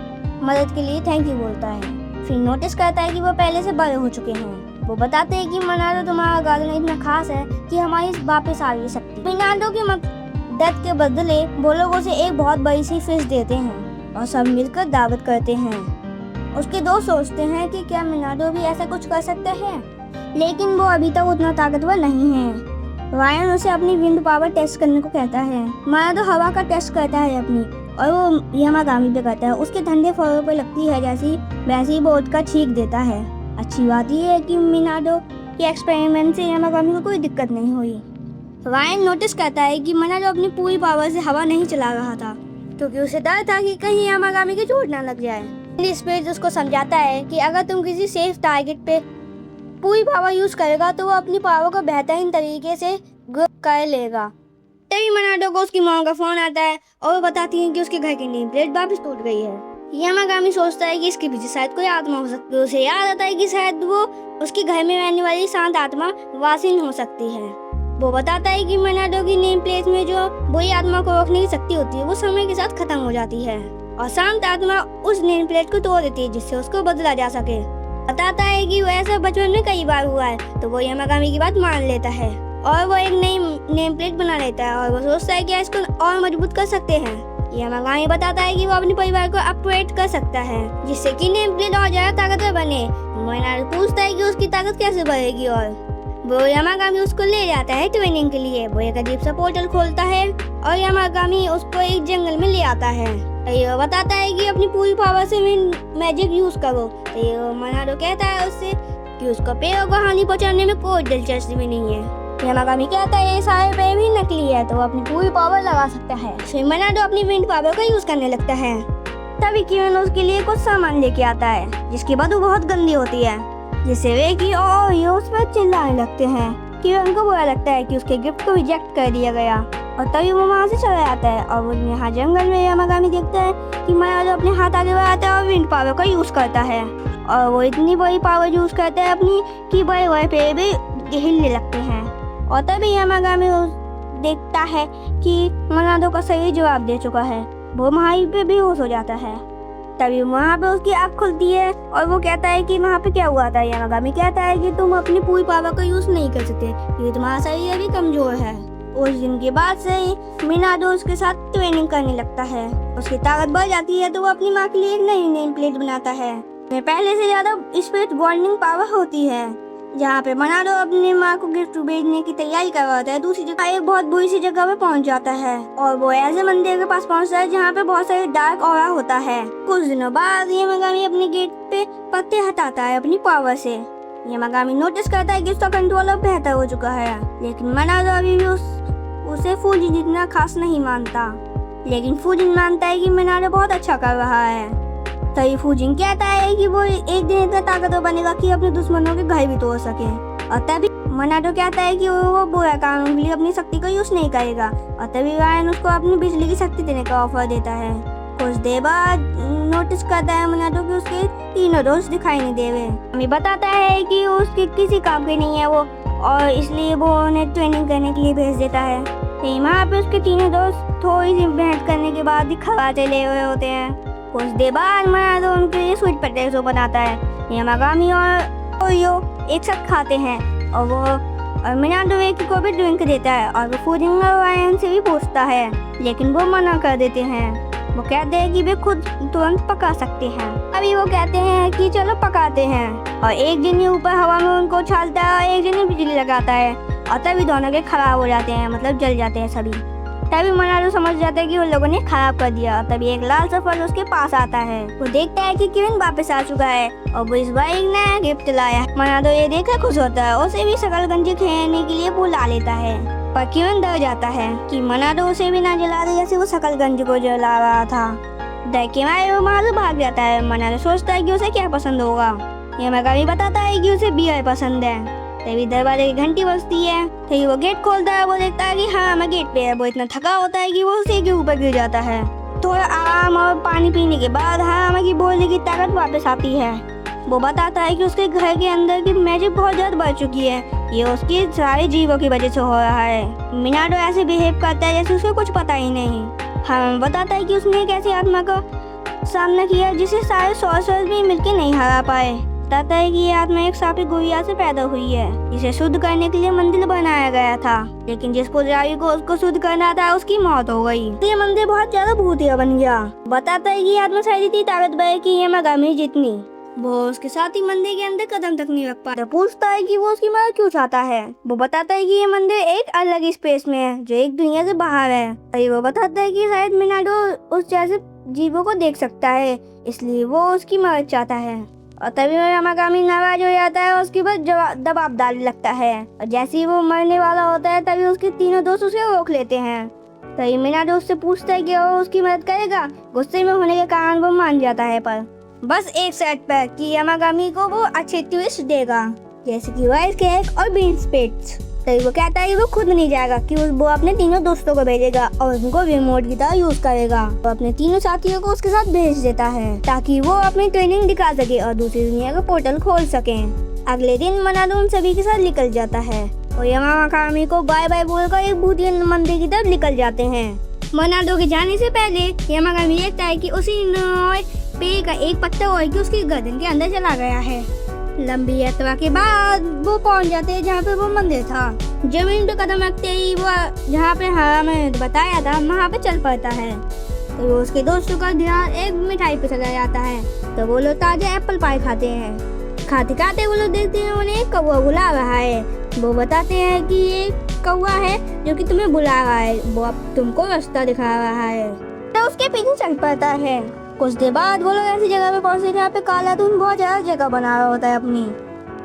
A: मदद के लिए थैंक यू बोलता है। फिर नोटिस करता है कि वो पहले से बड़े हो चुके हैं। वो बताते हैं कि मनाडो तुम्हारा गार्डन इतना खास है कि हमारी वापस आ रही सकती। मनाडो की मदद के बदले वो लोग उसे एक बहुत बड़ी सी फिश देते हैं और सब मिलकर दावत करते हैं। उसके दोस्त सोचते हैं कि क्या मनाडो भी ऐसा कुछ कर सकते हैं लेकिन वो अभी तक उतना ताकतवर नहीं है। रायन उसे अपनी विंड पावर टेस्ट करने को कहता है। मनाडो हवा का टेस्ट करता है अपनी और वो यामागामी पे करता है। उसके ठंडे फरों पे लगती है जैसी वैसी वो उसका छींक देता है। अच्छी बात यह है कि मनाडो के एक्सपेरिमेंट से यामागामी को कोई दिक्कत नहीं हुई। रायन नोटिस करता है कि मनाडो अपनी पूरी पावर से हवा नहीं चला रहा था क्योंकि उसे डर था कि कहीं यामागामी की चोट ना लग जाए। स्पिरिट उसको समझाता है कि अगर तुम किसी सेफ टारगेट पे पूरी पावर यूज करेगा तो वो अपनी पावर को बेहतरीन तरीके से ग्रो कर लेगा। तभी मनाडो को उसकी माँ का फोन आता है और वो बताती है कि उसके घर की नेम प्लेट वापस टूट गई है। यामागामी सोचता है कि इसके पीछे शायद कोई आत्मा हो सकती है। उसे याद आता है कि शायद वो उसके घर में रहने वाली शांत आत्मा वासिन हो सकती है। वो बताता है कि मनाडो की नेम प्लेट में जो बुरी आत्मा को रोकने की शक्ति होती है वो समय के साथ खत्म हो जाती है और शांत आत्मा उस नेम प्लेट को तोड़ देती है जिससे उसको बदला जा सके। बताता है कि वो ऐसा बचपन में कई बार हुआ है, तो वो यामागामी की बात मान लेता है और वो एक नई नेम प्लेट बना लेता है और वो सोचता है कि इसको और मजबूत कर सकते हैं। यामागामी बताता है कि वो अपने परिवार को अपग्रेड कर सकता है जिससे कि नेम प्लेट और ज्यादा ताकतवर बने। मनाडो पूछता है कि उसकी ताकत कैसे बढ़ेगी और वो यामागामी उसको ले जाता है ट्रेनिंग के लिए। वो एक अजीब सा पोर्टल खोलता है और यामागामी उसको एक जंगल में ले आता है। ये बताता है कि अपनी पूरी पावर से मैजिक यूज करो। तो मनाडो कहता है उससे कि उसको पेड़ों को हानि पहुंचाने में कोई दिलचस्पी भी नहीं है। यामागामी कहता है ये सारे पेड़ भी नकली है तो वो अपनी पूरी पावर लगा सकता है। फिर मनाडो अपनी विंड पावर का यूज करने लगता है। तभी किरण उसके लिए कुछ सामान लेके आता है जिसकी बदबू बहुत गंदी होती है, जिससे रेकी और ये उस पर चिल्लाने लगते हैं। किरण को बुरा लगता है कि उसके गिफ्ट को रिजेक्ट कर दिया गया और तभी वो वहाँ से चला जाता है। और वो यहाँ जंगल में यामागामी देखता है कि मनाडो अपने हाथ आगे बढ़ाता है और विंड पावर का यूज करता है और वो इतनी बड़ी पावर यूज करता है अपनी कि बड़े बड़े पेड़ भी हिलने लगते हैं। और तभी यामागामी देखता है कि मनाडो का सही जवाब दे चुका है। वो वहीं पे बेहोश हो जाता है। तभी वहाँ पे उसकी आँख खुलती है और वो कहता है कि वहाँ पे क्या हुआ था। यामागामी कहता है कि तुम अपनी पूरी पावर का यूज नहीं कर सकते क्योंकि तुम्हारा शरीर अभी कमजोर है। उस दिन के बाद से ही मनाडो उसके साथ ट्रेनिंग करने लगता है। उसकी ताकत बढ़ जाती है तो वो अपनी माँ के लिए एक नई नेम प्लेट बनाता है। पहले से ज्यादा स्पिरिट बॉन्डिंग पावर होती है। जहाँ पे मनाडो अपनी माँ को गिफ्ट भेजने की तैयारी करवाता है, दूसरी जगह एक बहुत बुरी सी जगह पे पहुँच जाता है और वो ऐसे मंदिर के पास पहुँचता है जहाँ पे बहुत सारे डार्क ऑरा होता है। कुछ दिनों बाद यामागामी अपने गेट पे पत्ते हटाता है अपनी पावर से। यामागामी नोटिस करता है कि उसका कंट्रोल अब बेहतर हो चुका है, लेकिन मनाडो अभी भी उसे फूजिन जितना खास नहीं मानता। लेकिन फूजिन मानता है कि मनाडो बहुत अच्छा कर रहा है। तभी फूजिन कहता है कि वो एक दिन इतना ताकतवर बनेगा कि अपने दुश्मनों के घर भी तोड़ सके। और तभी मनाडो कहता है कि वो बुरा काम के लिए अपनी शक्ति का यूज नहीं करेगा। और तभी रायन उसको अपनी बिजली की शक्ति देने का ऑफर देता है। कुछ देर बाद नोटिस करता है मनाडो कि उसके तीनों दोस्त दिखाई नहीं दे रहे। हमें बताता है कि उसके किसी काम के नहीं है वो, और इसलिए वो उन्हें ट्रेनिंग करने के लिए भेज देता है। वहाँ पे उसके तीनों दोस्त थोड़ी सी मेहनत करने के बाद ही खबा चले हुए होते हैं। कुछ देर बाद मनाडो उनके लिए स्वीट पोटैटो बनाता है। यामागामी और ओयो एक साथ खाते हैं और वो मनाडो रेकी को भी ड्रिंक देता है और वो फूजिन और रायन से भी पूछता है, लेकिन वो मना कर देते हैं। वो कहते हैं कि वे खुद तुरंत पका सकते हैं। अभी वो कहते हैं कि चलो पकाते हैं और एक जनी ऊपर हवा में उनको उछालता है और एक जनी बिजली लगाता है और तभी दोनों के खराब हो जाते हैं, मतलब जल जाते हैं सभी। तभी मनाडो समझ जाता है कि उन लोगों ने खराब कर दिया। तभी एक लाल सा फल उसके पास आता है। वो देखता है कि किरण वापस आ चुका है और वो इस बार एक नया गिफ्ट लाया है। मनाडो ये देखकर खुश होता है, उसे भी शकलगंजी खेलने के लिए बुला लेता है। पर किरण डर जाता है कि मनाडो उसे भी ना जला दे जैसे वो शकलगंजी को जला रहा था। डर के मारे वो वहाँ से भाग जाता है। मनाडो सोचता है कि उसे क्या पसंद होगा। यामागामी बताता है कि उसे बियर पसंद है। तभी दरवाजे की घंटी बजती है। तभी वो गेट खोलता है। वो देखता है कि हाँ मैं गेट पे है। वो इतना थका होता है कि वो उसी के ऊपर गिर जाता है। थोड़ा आराम और पानी पीने के बाद हाँ की बोलने की ताकत वापस आती है। वो बताता है कि उसके घर के अंदर की मैजिक बहुत ज्यादा बढ़ चुकी है। ये उसके सारे जीवों की वजह से हो रहा है। मनाडो ऐसे बिहेव करता है जैसे उसको कुछ पता ही नहीं। हाँ बताता है कि उसने एक ऐसी आत्मा का सामना किया जिसे सारे सॉर्सरर्स भी मिलकर नहीं हरा पाए। बताता है कि ये आत्मा एक सापी गुड़िया से पैदा हुई है जिसे शुद्ध करने के लिए मंदिर बनाया गया था, लेकिन जिस पुजारी को उसको शुद्ध करना था उसकी मौत हो गई। ये मंदिर बहुत ज्यादा भूतिया बन गया। बताता है कि आत्मा शायद इतनी ताकतवर कि यामागामी जितनी। वो उसके साथ ही मंदिर के अंदर कदम तक नहीं रख पाता। पूछता है कि वो उसकी मदद क्यों चाहता है। वो बताता है कि ये मंदिर एक अलग स्पेस में है जो एक दुनिया से बाहर है। वो बताता है कि शायद मनाडो उस जैसे जीवों को देख सकता है, इसलिए वो उसकी मदद चाहता है। और तभी यामागामी नाराज हो जाता है और उसके बाद दबाव डालने लगता है। और जैसे ही वो मरने वाला होता है तभी उसके तीनों दोस्त उसे रोक लेते हैं। तभी मनाडो उससे पूछता है कि वो उसकी मदद करेगा। गुस्से में होने के कारण वो मान जाता है, पर बस एक सेट पर कि यामागामी को वो अच्छे ट्विस्ट देगा, जैसे कि राइस केक और बीन्स पेट्स। तभी वो कहता है कि वो खुद नहीं जाएगा कि वो अपने तीनों दोस्तों को भेजेगा और उनको रिमोट की तरह यूज करेगा। वो अपने तीनों साथियों को उसके साथ भेज देता है ताकि वो अपनी ट्रेनिंग दिखा सके और दूसरी दुनिया का पोर्टल खोल सके। अगले दिन मनाडो उन सभी के साथ निकल जाता है और यामागामी को बाय बाय बोलकर एक भूतिया मंदिर की तरफ निकल जाते हैं। मनादो के जाने से पहले यामागामी देखता है कि उसी पेड़ का एक पत्ता और कि उसकी गर्दन के अंदर चला गया है। लंबी यात्रा के बाद वो पहुंच जाते हैं जहाँ पे वो मंदिर था। जमीन पे कदम रखते ही वो जहाँ पे हरामे बताया था वहाँ पे चल पड़ता है। तो वो उसके दोस्तों का ध्यान एक मिठाई पे चला जाता है। तो वो लोग ताजा एप्पल पाई खाते हैं। खाते खाते वो लोग देखते हैं उन्हें एक कौवा बुला रहा है। वो बताते हैं कि ये कौवा है जो कि तुम्हें बुला रहा है, वो अब तुमको रास्ता दिखा रहा है। तो उसके पीछे चल पड़ता है। कुछ देर बाद वो लोग ऐसी जगह पे पहुंचते हैं जहाँ पे काला दून बहुत ज्यादा जगह बना रहा होता है अपनी।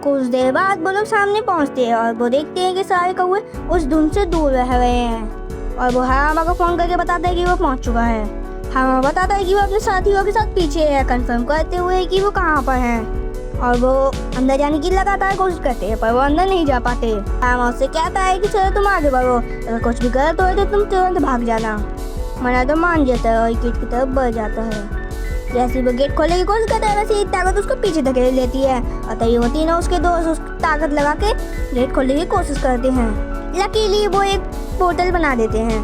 A: कुछ देर बाद वो लोग सामने पहुंचते हैं और वो देखते हैं कि सारे कौवे उस धुन से दूर रह रहे हैं। और वो हरामा को फोन करके बताता है कि वो पहुंच चुका है। हरामा बताता है कि वो अपने साथियों के साथ पीछे है, कंफर्म करते हुए कि वो कहाँ पर है। और वो अंदर जाने की लगातार कोशिश करते हैं पर वो अंदर नहीं जा पाते। हरामा उससे कहता है कि चलो तुम आगे बढ़ो, अगर कुछ भी गलत हो तो तुम तुरंत भाग जाना। मनादो मान जाता है और गेट की तरफ बढ़ जाता है। जैसे वो गेट खोलने की कोशिश करता है वैसे एक ताकत उसको पीछे धकेल लेती है और तभी वो तीनों उसके दोस्त उस ताकत लगा के गेट खोलने की कोशिश करते हैं। लकीली वो एक पोर्टल बना देते हैं।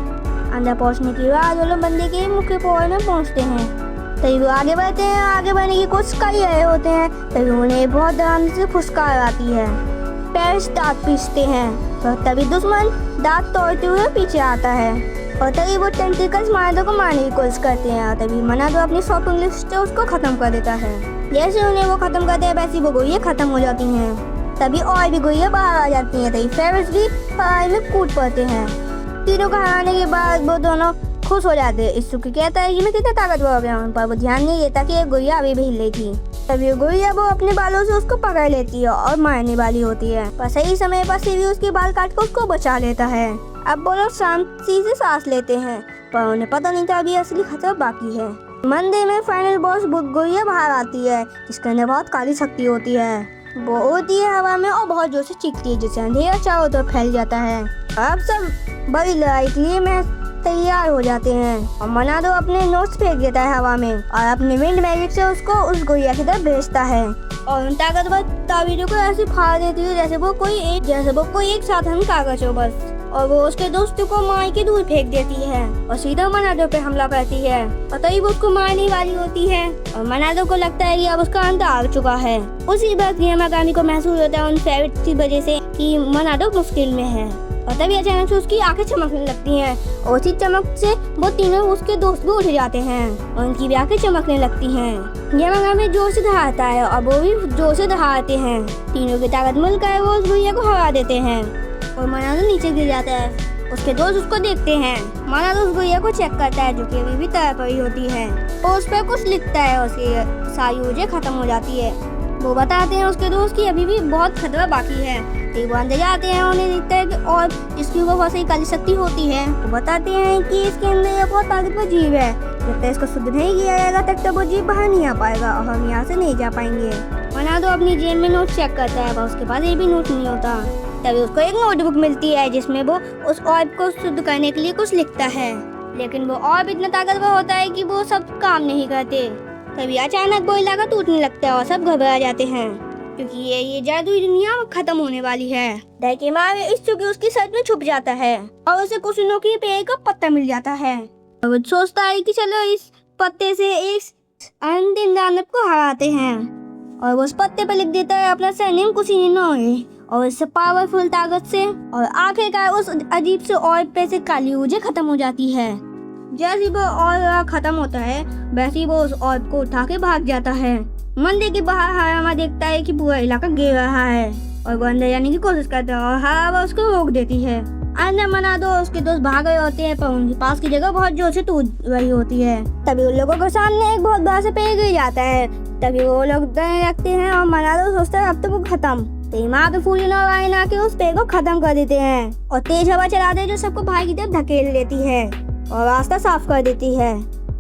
A: अंदर पहुंचने के बाद वो लोग बंदे के मुख्य पोर्टल में पहुंचते हैं। तभी वो आगे बढ़ते हैं, आगे बढ़ने की कोशिश कर रहे होते हैं। तभी उन्हें बहुत दरार से फुसकार आती है। पैर दांत पीसते हैं तो तभी दुश्मन दांत तोड़ते हुए पीछे आता है और तभी वो टेंटिकल्स मनादो को मारने की कोशिश करते हैं। और तभी मनादो अपनी शॉपिंग लिस्ट से उसको खत्म कर देता है। जैसे उन्हें वो खत्म करते हैं वैसे वो गोलियां खत्म हो जाती हैं। तभी और भी गोलियां बाहर आ जाती हैं। तभी फेरिस भी पहाड़ में कूद पड़ते हैं। तीनों को हराने के बाद वो दोनों खुश हो जाते हैं। इत्सुकी कहता है कि मैं कितना ताकतवर हो गया हूँ, पर वो ध्यान नहीं देता कि एक गोलियां अभी भी हिल रही थी। तभी गोलियां वो अपने बालों से उसको पकड़ लेती है और मारने वाली होती है, पर सही समय पर सीवी उसके बाल काट कर उसको बचा लेता है। अब वो लोग शांति से सांस लेते हैं, पर उन्हें पता नहीं था अभी असली खतरा बाकी है। मंदिर में फाइनल बॉस गोलियां बाहर आती है जिसके अंदर बहुत काली शक्ति होती है। वो उड़ती है हवा में और बहुत जोर से चीखती है जिससे अंधेरा चारों तरफ फैल जाता है। अब सब बड़ी लड़ाई के लिए मैं तैयार हो जाते हैं और मनादो अपने नोट्स फेंक देता है हवा में और अपने विंड मैजिक से उसको उस गोलियां की तरफ भेजता है और उन ताकतवर ताबीरों को ऐसे फाड़ देती है जैसे वो कोई एक साधारण कागज हो बस। और वो उसके दोस्तों को मार के दूर फेंक देती है और सीधा मनादो पे हमला करती है और तभी वो उसको मारने वाली होती है और मनादो को लगता है कि अब उसका अंत आ चुका है। उसी वक्त यामागामी को महसूस होता है उन फेरिट की वजह से कि मनादो मुश्किल में है और तभी अचानक से उसकी आंखें चमकने लगती हैं और उसी चमक से वो तीनों उसके दोस्त भी उठ जाते हैं और उनकी भी आंखें चमकने लगती हैं। यामागामी जोर से दहाड़ता है और वो भी जोर से दहाड़ते हैं। तीनों की ताकत मिलकर वो उस भैया को हरा देते हैं और मनादो नीचे गिर जाता है। उसके दोस्त उसको देखते हैं। मनादो उस भैया को चेक करता है जो कि अभी भी तैर पड़ी होती है और उस पर कुछ लिखता है। उसकी सारी ऊर्जा खत्म हो जाती है। वो बताते हैं उसके दोस्त की अभी भी बहुत खतरा बाकी है। वो अंदर जाते हैं, उन्हें दिखता है कि और इसकी ऊपर बहुत सारी काली शक्ति होती है। वो बताते हैं कि इसके अंदर बहुत ताकतवर जीव है, जब तक इसको शुद्ध नहीं किया जाएगा तब तक वो जीव बाहर नहीं आ पाएगा और हम यहाँ से नहीं जा पाएंगे। मनादो अपनी जेब में नोट चेक करता है पर उसके पास ये भी नोट नहीं होता। तभी उसको एक नोटबुक मिलती है जिसमें वो उस ऑर्ब को शुद्ध करने के लिए कुछ लिखता है, लेकिन वो ऑर्ब इतना ताकतवर होता है कि वो सब काम नहीं करते। तभी अचानक वो इलाका टूटने लगता है और सब घबरा जाते हैं क्योंकि ये जादुई दुनिया खत्म होने वाली है। डर के मारे इत्सुकी उसकी सर में छुप जाता है और उसे कुछ नोकी पेड़ का पत्ता मिल जाता है और वो सोचता है कि चलो इस पत्ते से एक अंतिम दानव को हराते हैं और वो उस पत्ते पर लिख देता है अपना सरनेम कुसीनो और इससे पावरफुल ताकत से और आखिरकार उस अजीब से ऑर्ब पे से काली ऊर्जा खत्म हो जाती है। जैसे वो ऑर्ब खत्म होता है वैसे ही वो उस ऑर्ब को उठा के भाग जाता है। मंदिर के बाहर हरामा देखता है कि पूरा इलाका गिर रहा है और वो अंदर जाने की कोशिश करता है और हरामा उसको रोक देती है। अंदर मनादो और उसके दोस्त भाग रहे होते हैं पर उनके पास की जगह बहुत जोर से टूट रही होती है। तभी उन लोगों के सामने एक बहुत बड़ा सा पेड़ गिर जाता है। तभी वो लोग डरने लगते हैं और मनादो सोचता है अब तो वो खत्म। तो वहाँ पे फूलिन और आयन आके उस पेड़ को खत्म कर देते हैं और तेज हवा चलाते हैं जो सबको बाहर की तरफ धकेल देती है और रास्ता साफ कर देती है।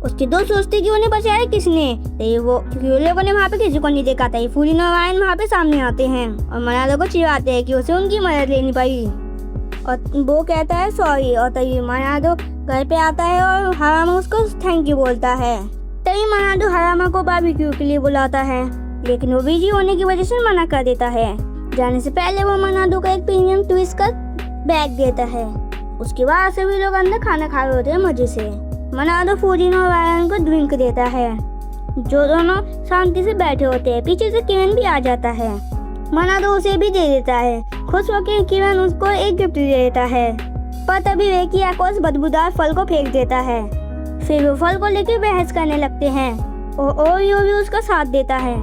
A: उसके दोस्त सोचते कि उन्हें बचाया किसने, तो वो क्योंकि उन लोगों ने वहाँ पे किसी को नहीं देखा था। फूलिन और आयन वहाँ पे सामने आते हैं और मनादो को चिढ़ाते हैं कि उसे उनकी मदद लेनी पड़ी और वो कहता है सॉरी। और तभी मनादो घर पे आता है और हरामा उसको थैंक यू बोलता है। तभी मनादो हरामा को बारबेक्यू के लिए बुलाता है लेकिन वो बिजी होने की वजह से मना कर देता है। जाने से पहले वो मनादो का एक प्रीमियम ट्विस्ट का बैग देता है। उसके बाद सभी लोग अंदर खाना खा रहे होते हैं मजे से। मनादो फूजिनो और रायन को ड्रिंक देता है, जो दोनों शांति से बैठे होते हैं। पीछे से किरण भी आ जाता है। मनादो उसे भी दे देता है। खुश होकर किरण उसको एक गिफ्ट दे देता है, पर तभी वेकी आकर उस बदबूदार फल को फेंक देता है। फिर वो फल को लेकर बहस करने लगते हैं और ओरियो भी उसका साथ देता है।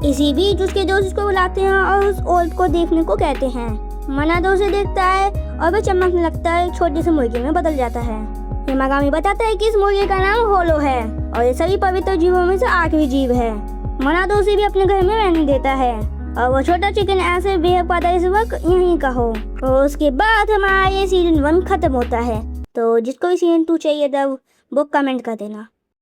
A: इसी बीच उसके दोस्त उसको बुलाते हैं और उस ओल्ड को देखने को कहते हैं। मनादो उसे देखता है और वह चमकने लगता है, एक छोटे से मुर्गे में बदल जाता है। हिमागामी बताता है कि इस मुर्गे का नाम होलो है और ये सभी पवित्र जीवों में से 8वीं जीव है। मनादो उसे भी अपने घर में रहने देता है और वो छोटा चिकन ऐसे बेहद पाता है इस वक्त यहीं का हो। और उसके बाद हमारा ये सीजन 1 खत्म होता है। तो जिसको भी सीजन 2 चाहिए था वो कमेंट कर देना।